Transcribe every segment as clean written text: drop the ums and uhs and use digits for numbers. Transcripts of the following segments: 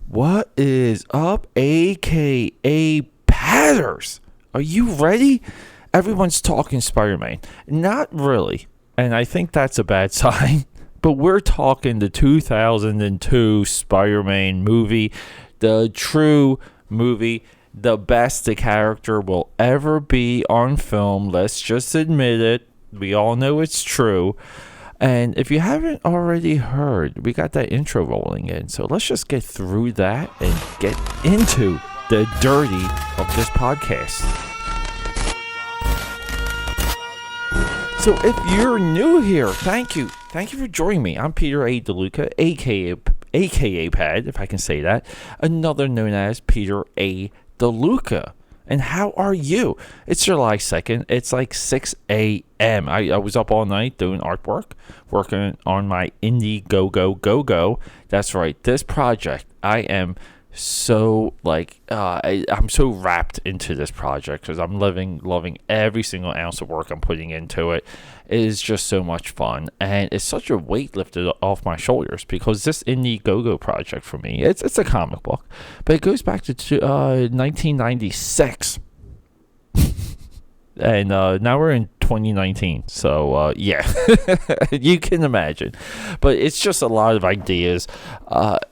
What is up, AKA Padders? Are you ready? Everyone's talking Spider-Man. Not really. And I think that's a bad sign. But we're talking the 2002 Spider-Man movie. The true movie. The best the character will ever be on film. Let's just admit it. We all know it's true. And if you haven't already heard, we got that intro rolling in. So let's just get through that and get into the dirty of this podcast. So if you're new here, thank you. Thank you for joining me. I'm Peter A. DeLuca, aka AKAPAD, if I can say that. Another known as Peter A. DeLuca. And how are you? It's July 2nd. It's like 6 a.m. I was up all night doing artwork, working on my Indiegogo. That's right. This project, I am so I'm so wrapped into this project because I'm loving every single ounce of work I'm putting into it. It is just so much fun, and it's such a weight lifted off my shoulders because this Indiegogo project for me, it's a comic book, but it goes back to 1996. And now we're in 2019, so yeah, you can imagine. But it's just a lot of ideas.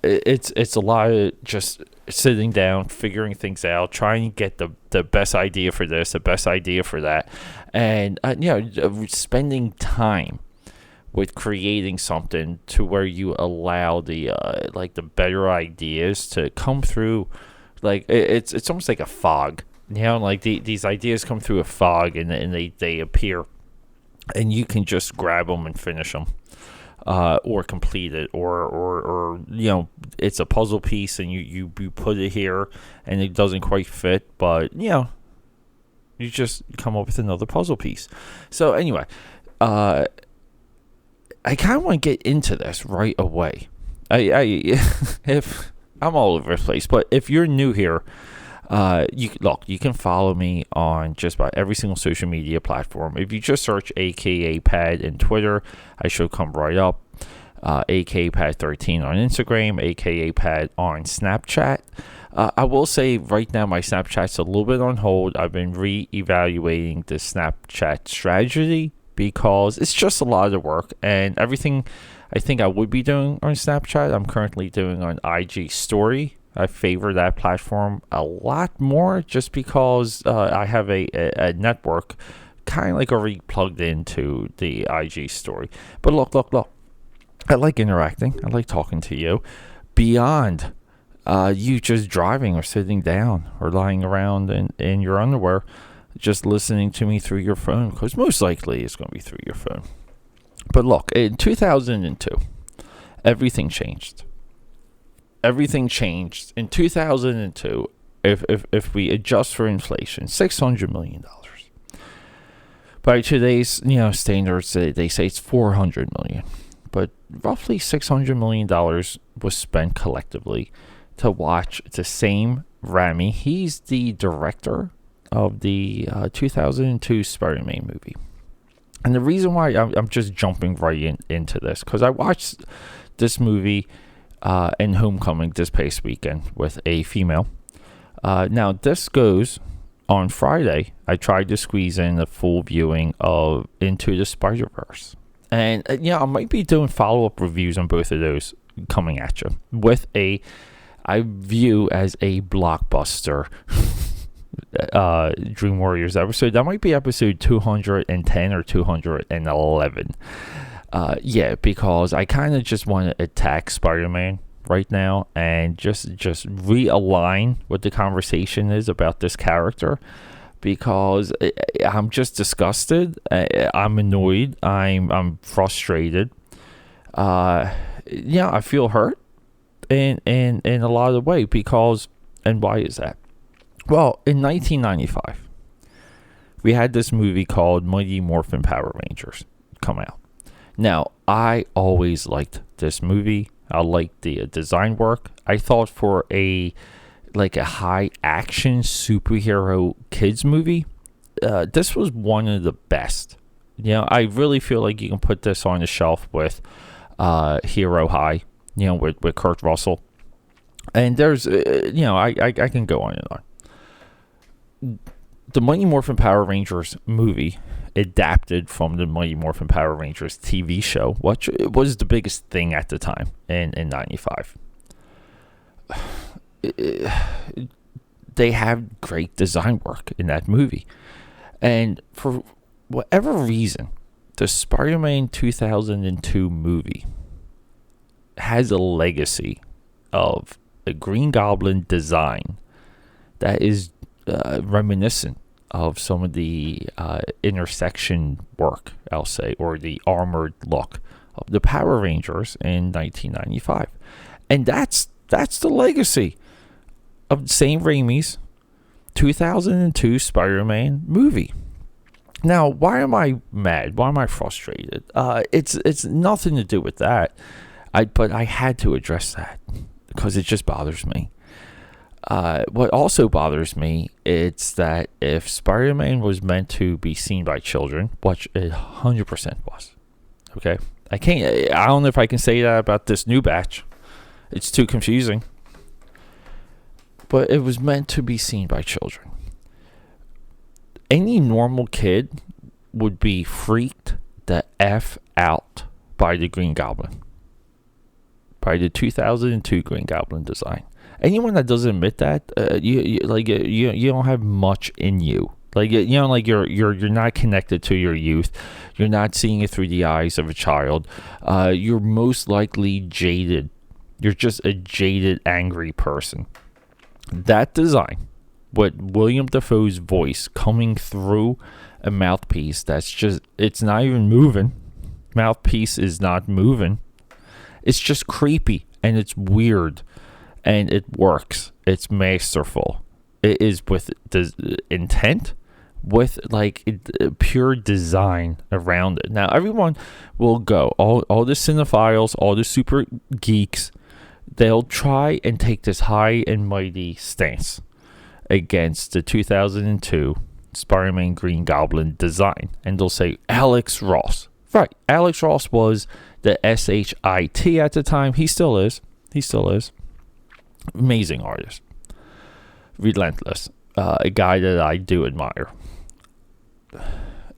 It's a lot of just sitting down, figuring things out, trying to get the best idea for this, the best idea for that, and spending time with creating something to where you allow the better ideas to come through. Like it's almost like a fog. These ideas come through a fog and they appear, and you can just grab them and finish them, or complete it, or it's a puzzle piece and you put it here and it doesn't quite fit, but you just come up with another puzzle piece. So anyway, I kind of want to get into this right away. If I'm all over the place, but if you're new here. You can follow me on just about every single social media platform. If you just search AKAPAD in Twitter, I should come right up. AKAPAD13 on Instagram, AKAPAD on Snapchat. I will say right now my Snapchat's a little bit on hold. I've been re-evaluating the Snapchat strategy because it's just a lot of work, and everything I think I would be doing on Snapchat, I'm currently doing on IG Story. I favor that platform a lot more just because I have a network kind of like already plugged into the IG story. But look. I like interacting. I like talking to you beyond you just driving or sitting down or lying around in your underwear, just listening to me through your phone, because most likely it's going to be through your phone. But look, in 2002, everything changed. Everything changed in 2002. If we adjust for inflation, $600 million. By today's standards, they say it's $400 million, but roughly $600 million was spent collectively to watch the same Raimi. He's the director of the 2002 Spider-Man movie, and the reason why I'm just jumping right into this because I watched this movie. In Homecoming this past weekend with a female. Now this goes on Friday. I tried to squeeze in a full viewing of Into the Spider-Verse, and I might be doing follow-up reviews on both of those coming at you with I view as a blockbuster Dream Warriors episode. That might be episode 210 or 211. Because I kind of just want to attack Spider-Man right now and just realign what the conversation is about this character, because I'm just disgusted. I'm annoyed. I'm frustrated. I feel hurt in a lot of way because, and why is that? Well, in 1995, we had this movie called Mighty Morphin Power Rangers come out. Now, I always liked this movie. I liked the design work. I thought for a high action superhero kids movie, this was one of the best. I really feel like you can put this on the shelf with Hero High, with Kurt Russell. And there's, I can go on and on. The Mighty Morphin Power Rangers movie adapted from the Mighty Morphin Power Rangers TV show, which was the biggest thing at the time in 95. They have great design work in that movie. And for whatever reason, the Spider-Man 2002 movie has a legacy of a Green Goblin design that is reminiscent of some of the intersection work, I'll say, or the armored look of the Power Rangers in 1995. And that's the legacy of Sam Raimi's 2002 Spider-Man movie. Now, why am I mad? Why am I frustrated? It's nothing to do with that. But I had to address that because it just bothers me. What also bothers me is that if Spider-Man was meant to be seen by children, which it 100% was, okay? I don't know if I can say that about this new batch. It's too confusing. But it was meant to be seen by children. Any normal kid would be freaked the F out by the Green Goblin. By the 2002 Green Goblin design. Anyone that doesn't admit that, you don't have much in you. You're not connected to your youth. You're not seeing it through the eyes of a child. You're most likely jaded. You're just a jaded, angry person. That design, with William Dafoe's voice coming through a mouthpiece it's not even moving. Mouthpiece is not moving. It's just creepy and it's weird. And it works. It's masterful. It is with the intent, with pure design around it. Now, everyone will go, all the cinephiles, all the super geeks, they'll try and take this high and mighty stance against the 2002 Spider-Man Green Goblin design. And they'll say, Alex Ross. Right, Alex Ross was the SHIT at the time. He still is. Amazing artist. Relentless. A guy that I do admire.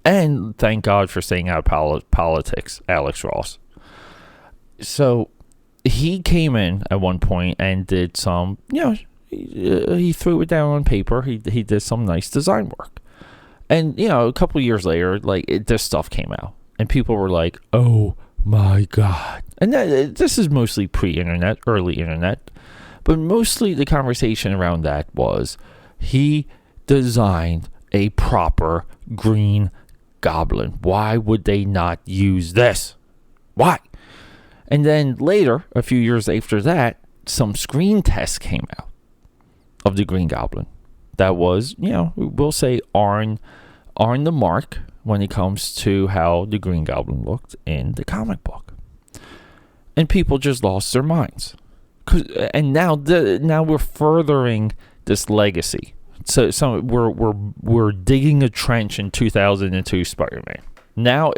And thank God for staying out of politics, Alex Ross. So he came in at one point and did some, he threw it down on paper. He did some nice design work. And, a couple years later, this stuff came out. And people were like, oh my God. And this is mostly pre-internet, early internet. But mostly the conversation around that was he designed a proper Green Goblin. Why would they not use this? Why? And then later, a few years after that, some screen tests came out of the Green Goblin. That was, we'll say on the mark when it comes to how the Green Goblin looked in the comic book. And people just lost their minds. And now we're furthering this legacy. So we're digging a trench in 2002 Spider-Man. Now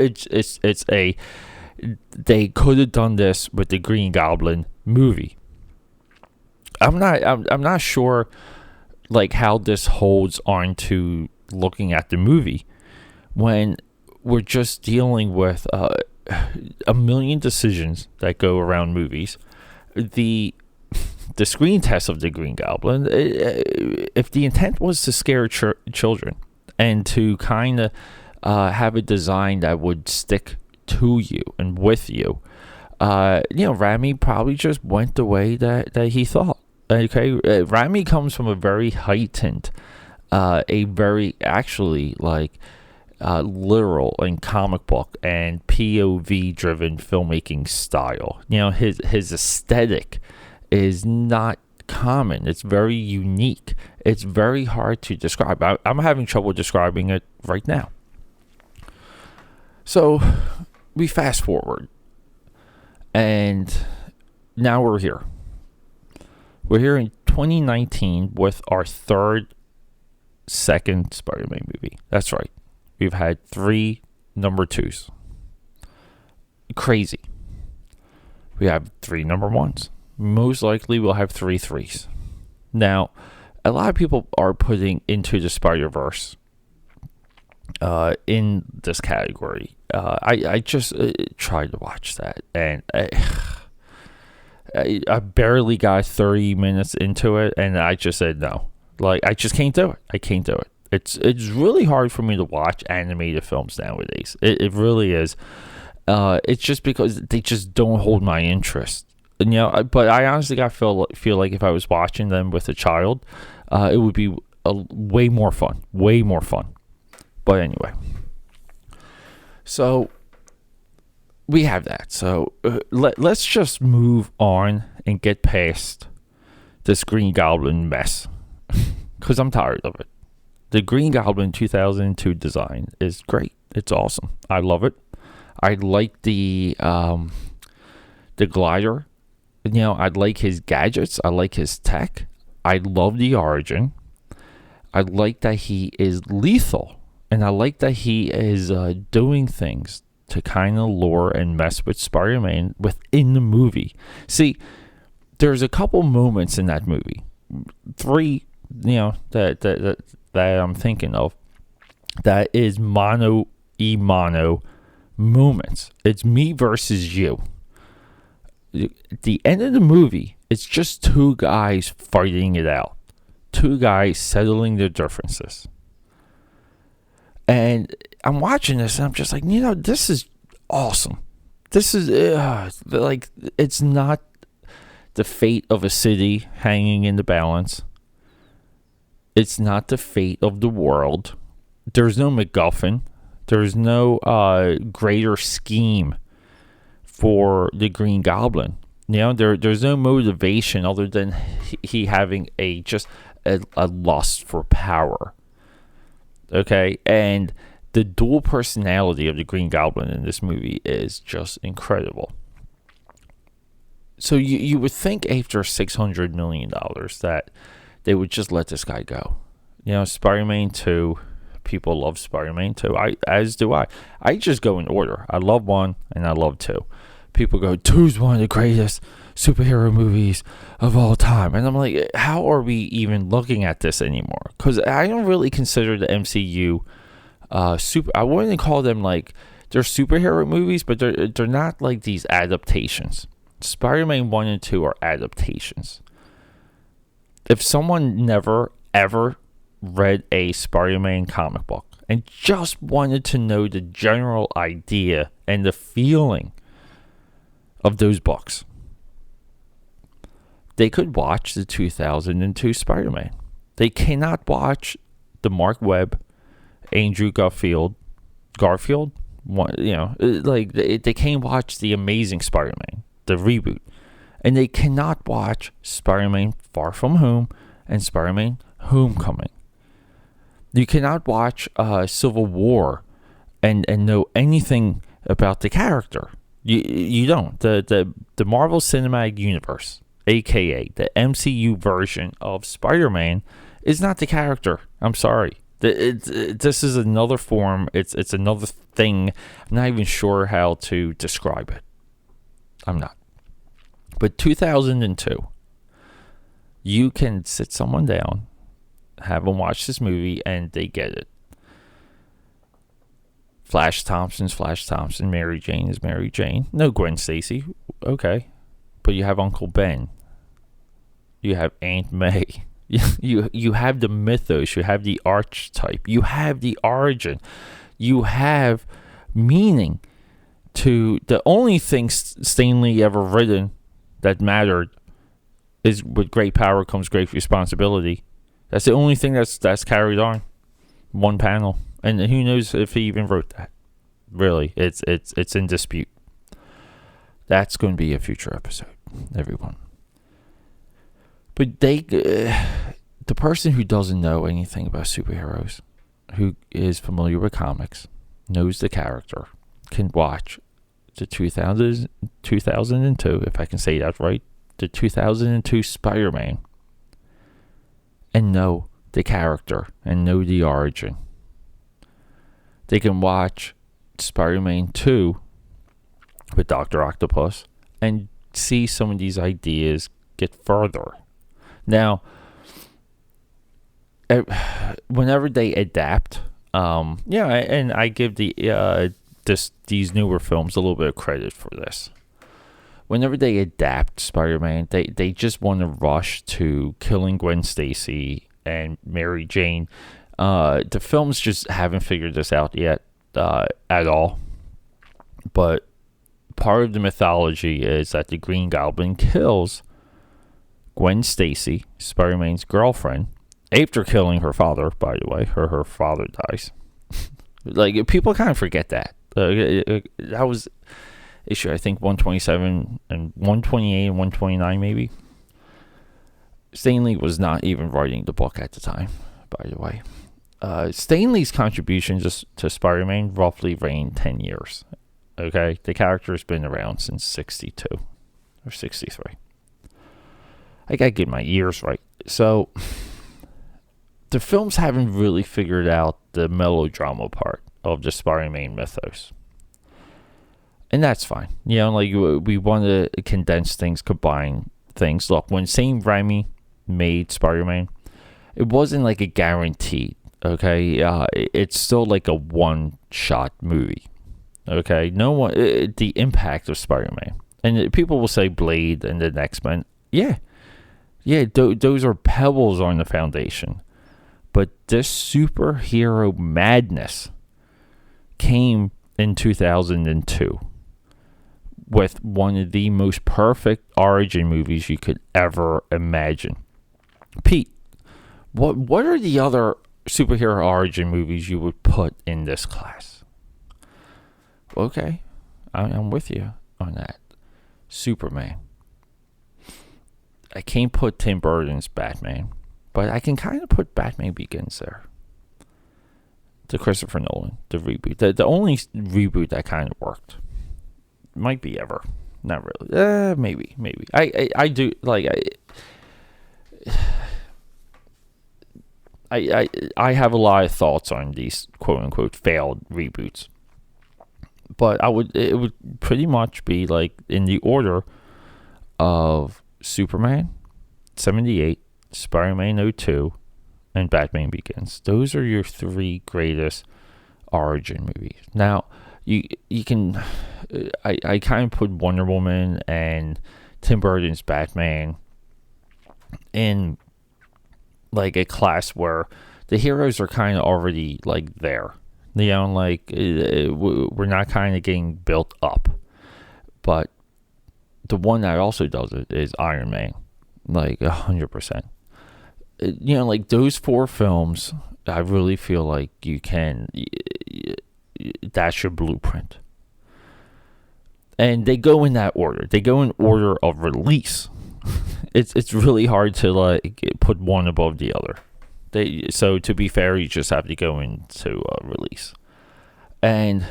they could have done this with the Green Goblin movie. I'm not sure how this holds on to looking at the movie when we're just dealing with a million decisions that go around movies. The screen test of the Green Goblin, if the intent was to scare children and to kind of have a design that would stick to you and with you, Raimi probably just went the way that he thought. Okay, Raimi comes from a very heightened, a very actually literal and comic book and POV driven filmmaking style. His aesthetic is not common. It's very unique. It's very hard to describe. I'm having trouble describing it right now. So we fast forward and now we're here. We're here in 2019 with our second Spider-Man movie. That's right. We've had 3 number 2s. Crazy. We have 3 number 1s. most likely we'll have 3 threes. Now, a lot of people are putting Into the Spider-Verse in this category. I just tried to watch that, and I barely got 30 minutes into it, and I just said no. Like, I just can't do it. I can't do it. It's really hard for me to watch animated films nowadays. It really is. It's just because they just don't hold my interest. And, but I honestly feel like if I was watching them with a child, it would be way more fun. Way more fun. But anyway. So we have that. So let's just move on and get past this Green Goblin mess. Because I'm tired of it. The Green Goblin 2002 design is great. It's awesome. I love it. I like the glider. I like his gadgets. I like his tech. I love the origin. I like that he is lethal. And I like that he is doing things to kind of lure and mess with Spider-Man within the movie. See, there's a couple moments in that movie. 3, that I'm thinking of. That is mano a mano moments. It's me versus you. At the end of the movie, it's just 2 guys fighting it out. 2 guys settling their differences. And I'm watching this and I'm just like, this is awesome. This is like, it's not the fate of a city hanging in the balance. It's not the fate of the world. There's no MacGuffin. There's no greater scheme for the Green Goblin. There's no motivation other than he having a lust for power. Okay, and the dual personality of the Green Goblin in this movie is just incredible. So you would think after $600 million that they would just let this guy go. Spider-Man 2, people love Spider-Man 2, as do I. I just go in order. I love 1 and I love 2. People go, 2's one of the greatest superhero movies of all time. And I'm like, how are we even looking at this anymore? Because I don't really consider the MCU I wouldn't call them like, they're superhero movies, but they're not like these adaptations. Spider-Man 1 and 2 are adaptations. If someone never, ever read a Spider-Man comic book and just wanted to know the general idea and the feeling of those books, they could watch the 2002 Spider-Man. They cannot watch the Mark Webb, Andrew Garfield, they can't watch the Amazing Spider-Man, the reboot. And they cannot watch Spider-Man Far From Home and Spider-Man Homecoming. You cannot watch Civil War and know anything about the character. You don't. The Marvel Cinematic Universe, aka the MCU version of Spider-Man, is not the character. I'm sorry. This is another form. It's another thing. I'm not even sure how to describe it. I'm not. But 2002, you can sit someone down, have them watch this movie, and they get it. Flash Thompson's Flash Thompson. Mary Jane is Mary Jane. No Gwen Stacy. Okay. But you have Uncle Ben. You have Aunt May. You have the mythos. You have the archetype. You have the origin. You have meaning to the only thing Stanley ever written that mattered is with great power comes great responsibility. That's the only thing that's carried on. One panel. And who knows if he even wrote that. Really, it's in dispute. That's going to be a future episode, everyone. But the person who doesn't know anything about superheroes, who is familiar with comics, knows the character, can watch the 2002, if I can say that right, the 2002 Spider-Man, and know the character and know the origin. They can watch Spider-Man 2 with Dr. Octopus and see some of these ideas get further. Now, whenever they adapt, and I give these newer films a little bit of credit for this. Whenever they adapt Spider-Man, they just want to rush to killing Gwen Stacy and Mary Jane. The films just haven't figured this out yet at all. But part of the mythology is that the Green Goblin kills Gwen Stacy, Spider-Man's girlfriend, after killing her father, by the way. Her father dies. Like, people kind of forget that. That was issue, I think, 127 and 128 and 129, maybe. Stan Lee was not even writing the book at the time, by the way. Stan Lee's contributions to Spider-Man roughly reigned 10 years. Okay? The character has been around since 62 or 63. I gotta get my years right. So, the films haven't really figured out the melodrama part of the Spider-Man mythos. And that's fine. You know, like, we want to condense things, combine things. Look, when Sam Raimi made Spider-Man, it wasn't like a guaranteed, okay? It's still like a one-shot movie, okay? The impact of Spider-Man. And people will say Blade and the X-Men. Yeah, those are pebbles on the foundation. But this superhero madness came in 2002 with one of the most perfect origin movies you could ever imagine. Pete, what are the other superhero origin movies you would put in this class? Okay, I'm with you on that. Superman. I can't put Tim Burton's Batman, but I can kind of put Batman Begins there. The Christopher Nolan, the reboot. The only reboot that kind of worked. Might be ever. Not really. Maybe. I do, like, I have a lot of thoughts on these quote-unquote failed reboots. But it would pretty much be, like, in the order of Superman, 78, Spider-Man 02, and Batman Begins. Those are your three greatest origin movies. Now, you can... I kind of put Wonder Woman and Tim Burton's Batman in, like, a class where the heroes are kind of already, like, there. You know, like, we're not kind of getting built up. But the one that also does it is Iron Man. Like, 100%. You know, like, those four films, I really feel like you can... That's your blueprint. And they go in that order. They go in order of release. It's really hard to, like, put one above the other. So to be fair, you just have to go into release. And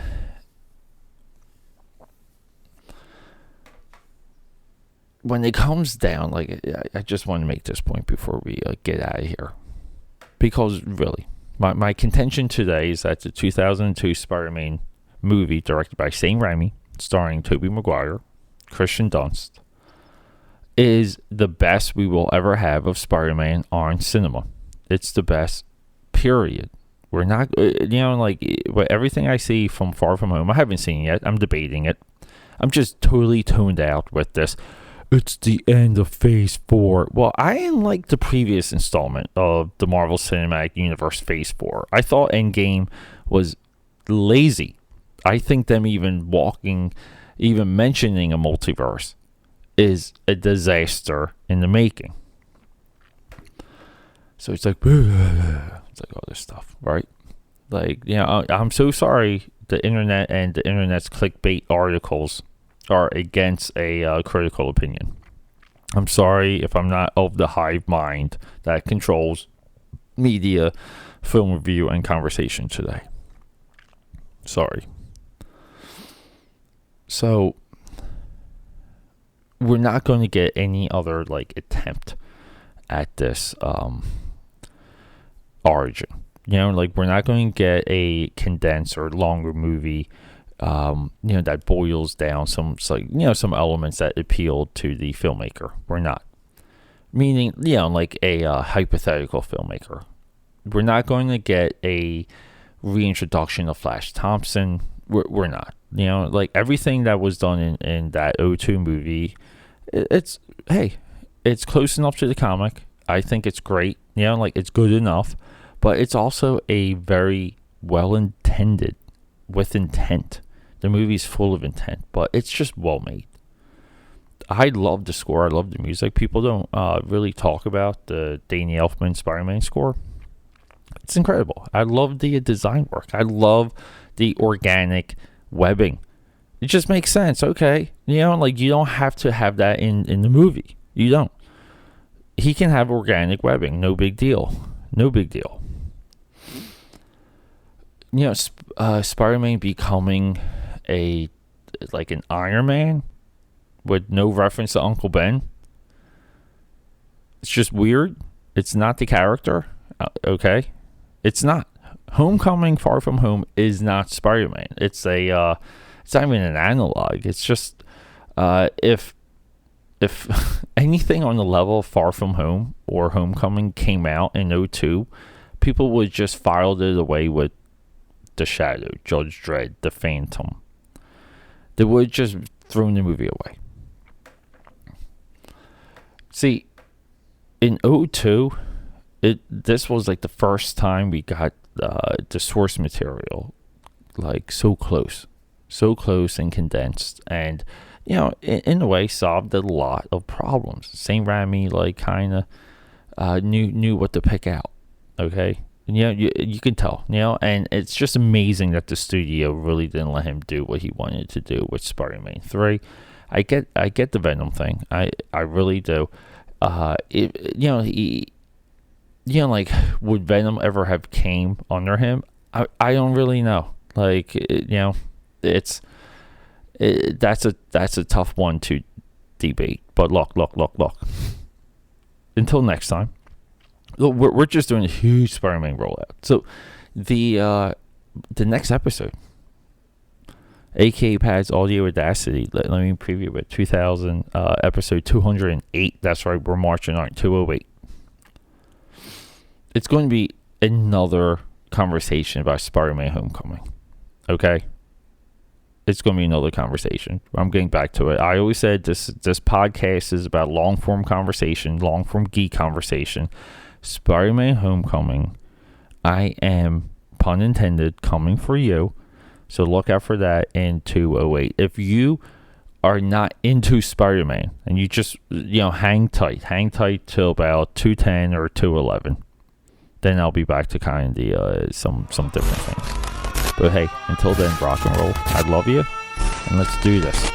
when it comes down, like, I just want to make this point before we get out of here. Because really, my contention today is that the 2002 Spider-Man movie directed by Sam Raimi, starring Tobey Maguire, Christian Dunst, is the best we will ever have of Spider-Man on cinema. It's the best, period. We're not, like, everything I see from Far From Home, I haven't seen it yet. I'm debating it. I'm just totally toned out with this. It's the end of Phase 4. Well, I didn't like the previous installment of the Marvel Cinematic Universe Phase 4. I thought Endgame was lazy. I think them even mentioning a multiverse is a disaster in the making. So it's like all this stuff, right? Like, I'm so sorry the internet and the internet's clickbait articles are against a critical opinion. I'm sorry if I'm not of the hive mind that controls media, film review, and conversation today. Sorry. So, we're not going to get any other, like, attempt at this origin. Like, we're not going to get a condensed or longer movie that boils down some some elements that appealed to the filmmaker were not. Meaning, like a hypothetical filmmaker. We're not going to get a reintroduction of Flash Thompson. We're not. Like everything that was done in that O2 movie, it's close enough to the comic. I think it's great. Like it's good enough, but it's also a very well intended, with intent. The movie's full of intent, but it's just well made. I love the score. I love the music. People don't really talk about the Danny Elfman Spider-Man score. It's incredible. I love the design work. I love the organic webbing. It just makes sense. Okay. Like you don't have to have that in the movie. You don't. He can have organic webbing. No big deal. No big deal. Spider-Man becoming an Iron Man with no reference to Uncle Ben. It's just weird. It's not the character. Okay. It's not. Homecoming Far From Home is not Spider-Man. It's it's not even an analog. It's just if anything on the level of Far From Home or Homecoming came out in '02, people would just filed it away with The Shadow, Judge Dredd, The Phantom. They would just thrown the movie away. See, in '02, this was like the first time we got the source material like so close and condensed, and in a way solved a lot of problems. Sam Raimi like kind of knew what to pick out. Okay, and, you can tell, and it's just amazing that the studio really didn't let him do what he wanted to do with Spider-Man 3. I get the Venom thing. I really do. Like, would Venom ever have came under him? I don't really know. Like, that's a tough one to debate. But look. Until next time, look, we're just doing a huge Spider-Man rollout. So the next episode, AKAPAD's Audio Audacity. Let me preview it. 2000 episode 208. That's right. We're marching on 208. It's going to be another conversation about Spider-Man Homecoming. Okay? It's going to be another conversation. I'm getting back to it. I always said this podcast is about long-form conversation, long-form geek conversation. Spider-Man Homecoming, I am, pun intended, coming for you. So look out for that in 208. If you are not into Spider-Man and you just, hang tight till about 210 or 211. Then I'll be back to kind of some different things. But hey, until then, rock and roll. I love you, and let's do this.